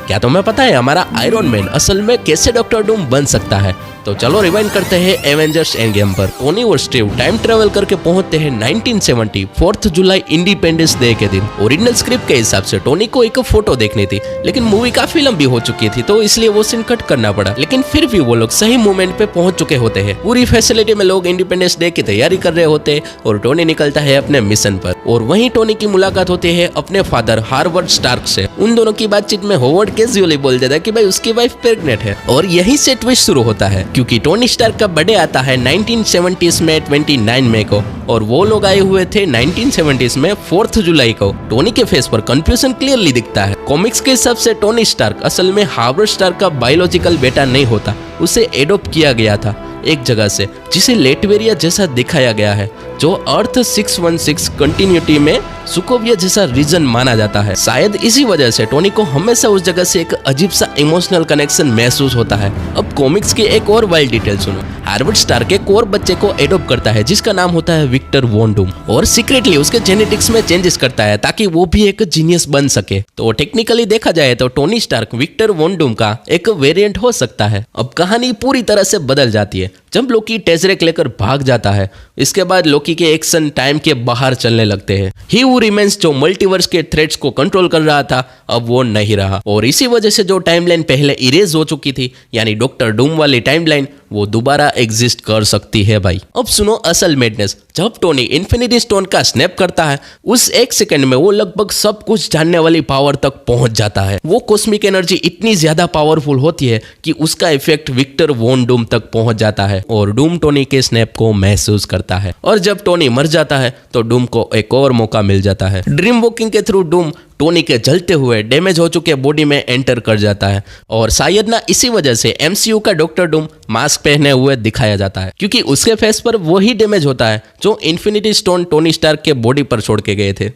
क्या तुम्हें पता है हमारा आयरन मैन असल में कैसे डॉक्टर डूम बन सकता है? तो चलो रिवाइंड करते हैं एवेंजर्स एंड गेम पर। टोनी और स्टीव टाइम ट्रेवल करके पहुंचते हैं 1970 4 जुलाई इंडिपेंडेंस डे के दिन। ओरिजिनल स्क्रिप्ट के हिसाब से टोनी को एक फोटो देखनी थी, लेकिन मूवी काफी लंबी हो चुकी थी तो इसलिए वो सीन कट करना पड़ा। लेकिन फिर भी वो लोग सही मोमेंट पे पहुंच चुके होते हैं। पूरी फैसिलिटी में लोग इंडिपेंडेंस डे की तैयारी कर रहे होते हैं और टोनी निकलता है अपने मिशन पर। और वहीं टोनी की मुलाकात होती है अपने फादर हार्वर्ड स्टार्क से। उन दोनों की बातचीत में होवर्ड कैजुअली बोल देता है कि भाई उसकी वाइफ प्रेग्नेंट है, और यही से ट्विस्ट शुरू होता है क्योंकि टोनी स्टार्क का बर्थडे आता है 1970s में 29 मई को, और वो लोग आए हुए थे 1970s में 4 जुलाई को। टोनी के फेस पर कंफ्यूजन क्लियरली दिखता है। कॉमिक्स के हिसाब से टोनी स्टार्क असल में हार्वर्ड स्टार्क का बायोलॉजिकल बेटा नहीं होता, उसे एडॉप्ट किया गया था एक जगह से जिसे लेटवेरिया जैसा दिखाया गया है, जो अर्थ 616 कंटिन्यूटी में सुकोविया जैसा रीजन माना जाता है। शायद इसी वजह से टोनी को हमेशा उस जगह से एक अजीब सा इमोशनल कनेक्शन महसूस होता है। अब कॉमिक्स की एक और वाइल्ड डिटेल सुनो। हार्वर्ड स्टार्क एक और बच्चे को एडॉप्ट करता है जिसका नाम होता है विक्टर वॉन डूम, और सीक्रेटली उसके जेनेटिक्स में चेंजेस करता है ताकि वो भी एक जीनियस बन सके। तो टेक्निकली देखा जाए तो Tony Stark Victor Von Doom का एक वेरिएंट हो सकता है। अब कहानी पूरी तरह से बदल जाती है जब लोकी टेजरेक लेकर भाग जाता है। इसके बाद लोकी के एक्शन टाइम के बाहर चलने लगते हैं। ही वो रिमेंस जो मल्टीवर्स के थ्रेट्स को कंट्रोल कर रहा था अब वो नहीं रहा, और इसी वजह से जो टाइमलाइन पहले इरेज हो चुकी थी यानी डॉक्टर डूम वाली टाइमलाइन वो दोबारा एग्जिस्ट कर सकती है भाई। अब सुनो असल मैडनेस। जब टोनी इन्फिनिटी स्टोन का स्नैप करता है उस एक सेकंड में वो लगभग सब कुछ जानने वाली पावर तक पहुंच जाता है। वो कॉस्मिक एनर्जी इतनी ज्यादा पावरफुल होती है कि उसका इफेक्ट विक्टर वॉन डूम तक पहुंच जाता है और डूम टोनी के स्नैप को महसूस करता है। और जब टोनी मर जाता है तो डूम को एक और मौका मिल जाता है। ड्रीम वॉकिंग के थ्रू डूम टोनी के जलते हुए डैमेज हो चुके बॉडी में एंटर कर जाता है, और शायद ना इसी वजह से एमसीयू का डॉक्टर डूम मास्क पहने हुए दिखाया जाता है क्योंकि उसके फेस पर वही डैमेज होता है जो इन्फिनिटी स्टोन टोनी स्टार्क के बॉडी पर छोड़ के गए थे।